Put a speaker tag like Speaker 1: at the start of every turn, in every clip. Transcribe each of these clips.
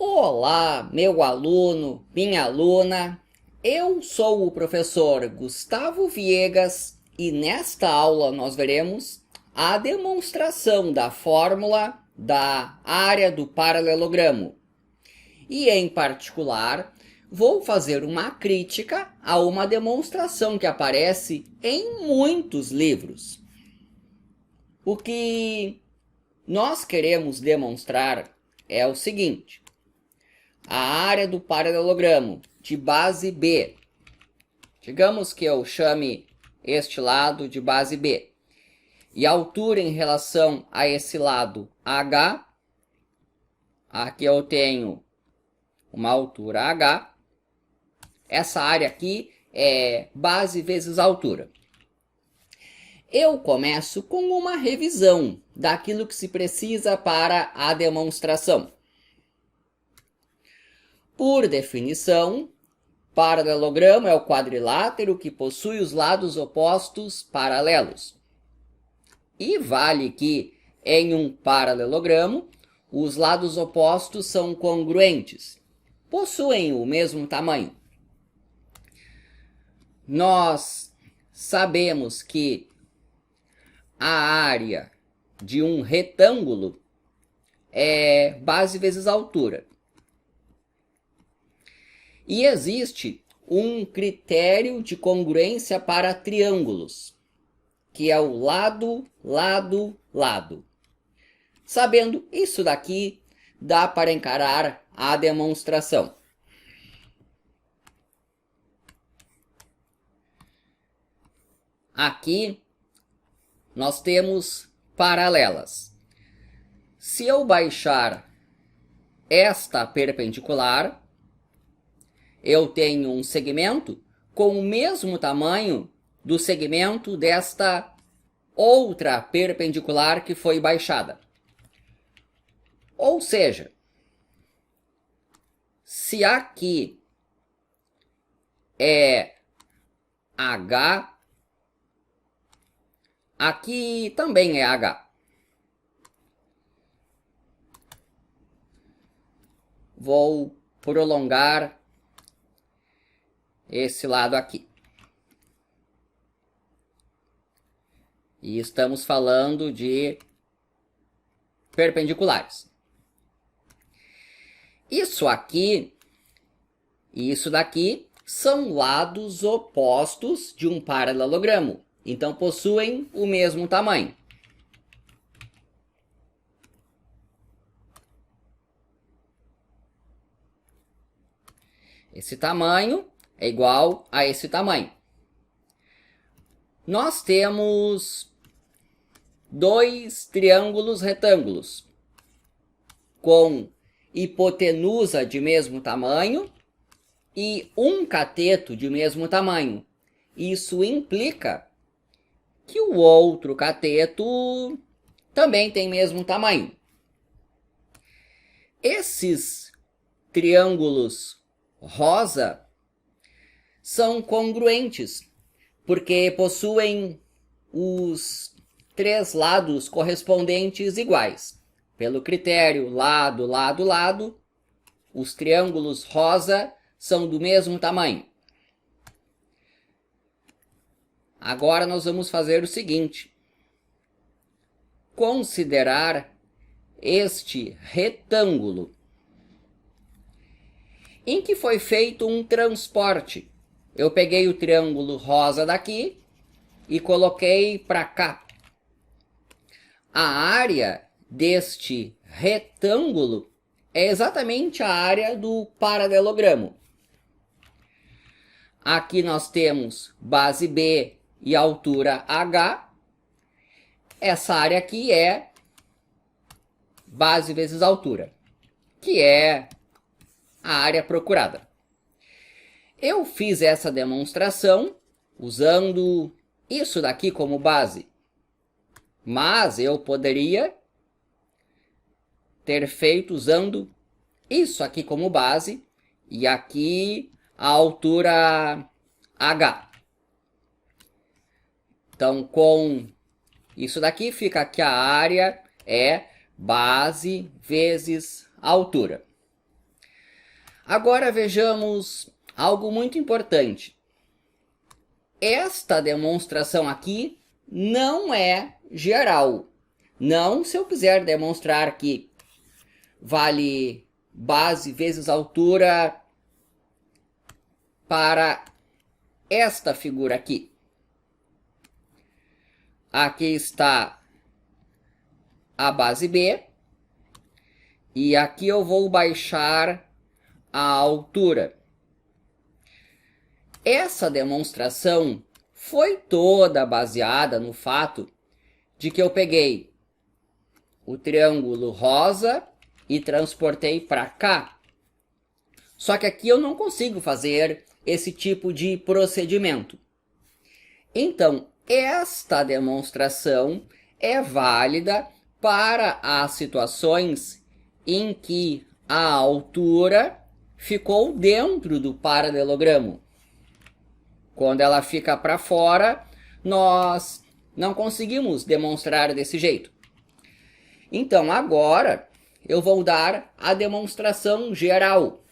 Speaker 1: Olá, meu aluno, minha aluna. Eu sou o professor Gustavo Viegas e nesta aula nós veremos a demonstração da fórmula da área do paralelogramo. E, em particular, vou fazer uma crítica a uma demonstração que aparece em muitos livros. O que nós queremos demonstrar é o seguinte: a área do paralelogramo de base B. Digamos que eu chame este lado de base B. E a altura em relação a esse lado H. Aqui eu tenho uma altura H. Essa área aqui é base vezes altura. Eu começo com uma revisão daquilo que se precisa para a demonstração. Por definição, paralelogramo é o quadrilátero que possui os lados opostos paralelos. E vale que, em um paralelogramo, os lados opostos são congruentes, possuem o mesmo tamanho. Nós sabemos que a área de um retângulo é base vezes altura. E existe um critério de congruência para triângulos, que é o lado, lado, lado. Sabendo isso daqui, dá para encarar a demonstração. Aqui nós temos paralelas. Se eu baixar esta perpendicular, eu tenho um segmento com o mesmo tamanho do segmento desta outra perpendicular que foi baixada. Ou seja, se aqui é H, aqui também é H. Vou prolongar esse lado aqui. E estamos falando de perpendiculares. Isso aqui e isso daqui são lados opostos de um paralelogramo. Então possuem o mesmo tamanho. Esse tamanho é igual a esse tamanho. Nós temos dois triângulos retângulos com hipotenusa de mesmo tamanho e um cateto de mesmo tamanho. Isso implica que o outro cateto também tem mesmo tamanho. Esses triângulos rosa são congruentes, porque possuem os três lados correspondentes iguais. Pelo critério lado, lado, lado, os triângulos rosa são do mesmo tamanho. Agora nós vamos fazer o seguinte: considerar este retângulo em que foi feito um transporte. Eu peguei o triângulo rosa daqui e coloquei para cá. A área deste retângulo é exatamente a área do paralelogramo. Aqui nós temos base B e altura H. Essa área aqui é base vezes altura, que é a área procurada. Eu fiz essa demonstração usando isso daqui como base, mas eu poderia ter feito usando isso aqui como base e aqui a altura H. Então, com isso daqui, fica que a área é base vezes altura. Agora vejamos algo muito importante. Esta demonstração aqui não é geral. Não se eu quiser demonstrar que vale base vezes altura para esta figura aqui. Aqui está a base B. E aqui eu vou baixar a altura. Essa demonstração foi toda baseada no fato de que eu peguei o triângulo rosa e transportei para cá. Só que aqui eu não consigo fazer esse tipo de procedimento. Então, esta demonstração é válida para as situações em que a altura ficou dentro do paralelogramo. Quando ela fica para fora, nós não conseguimos demonstrar desse jeito. Então, agora, eu vou dar a demonstração geral,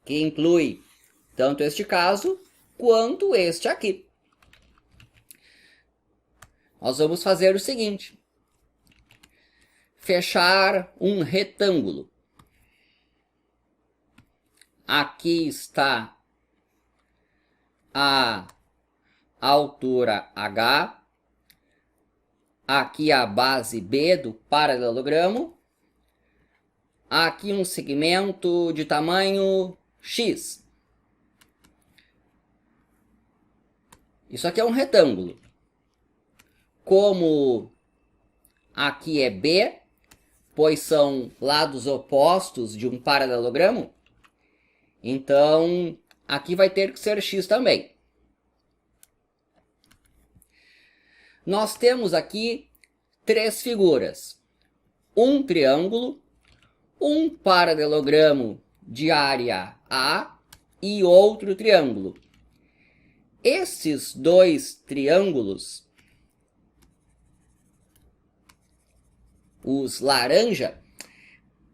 Speaker 1: que inclui tanto este caso quanto este aqui. Nós vamos fazer o seguinte: fechar um retângulo. Aqui está a altura H, aqui a base B do paralelogramo, aqui um segmento de tamanho X. Isso aqui é um retângulo. Como aqui é B, pois são lados opostos de um paralelogramo, então aqui vai ter que ser X também. Nós temos aqui três figuras: um triângulo, um paralelogramo de área A e outro triângulo. Esses dois triângulos, os laranja,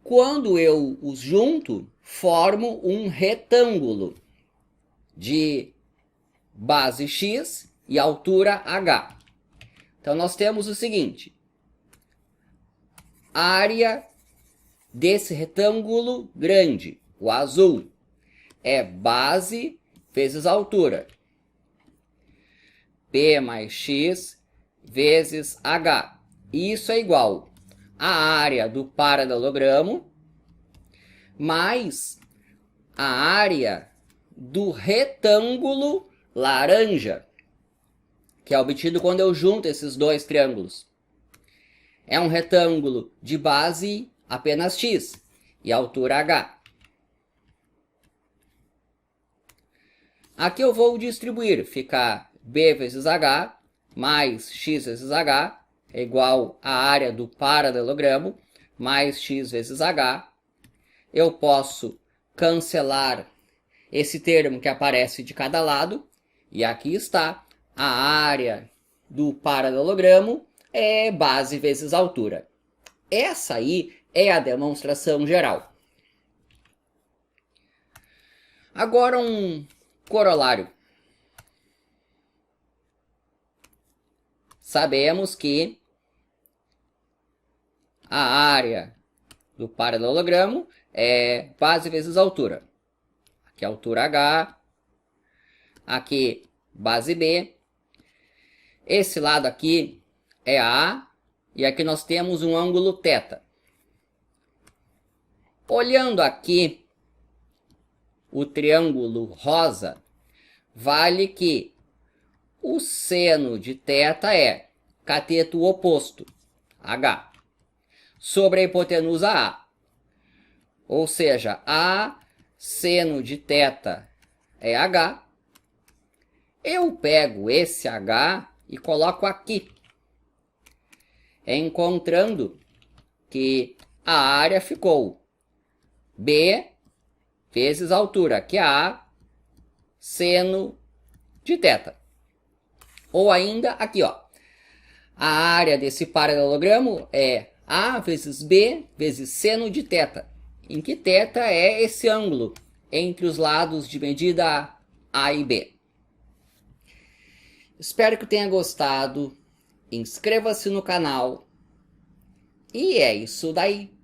Speaker 1: quando eu os junto, formo um retângulo de base X e altura H. Então, nós temos o seguinte: a área desse retângulo grande, o azul, é base vezes altura. P mais X vezes H. Isso é igual à área do paralelogramo mais a área do retângulo laranja, que é obtido quando eu junto esses dois triângulos. É um retângulo de base apenas X e altura H. Aqui eu vou distribuir, ficar B vezes H mais X vezes H é igual à área do paralelogramo mais X vezes H. Eu posso cancelar esse termo que aparece de cada lado, e aqui está a área do paralelogramo é base vezes altura. Essa aí é a demonstração geral. Agora um corolário. Sabemos que a área do paralelogramo é base vezes altura. Aqui a altura H, aqui base B. Esse lado aqui é A, e aqui nós temos um ângulo θ. Olhando aqui o triângulo rosa, vale que o seno de θ é cateto oposto, H, sobre a hipotenusa A. Ou seja, A seno de θ é H. Eu pego esse H e coloco aqui, encontrando que a área ficou B vezes a altura, que é A seno de θ. Ou ainda aqui, ó, a área desse paralelogramo é A vezes B vezes seno de θ, em que θ é esse ângulo entre os lados de medida A e B. Espero que tenha gostado. Inscreva-se no canal. E é isso daí.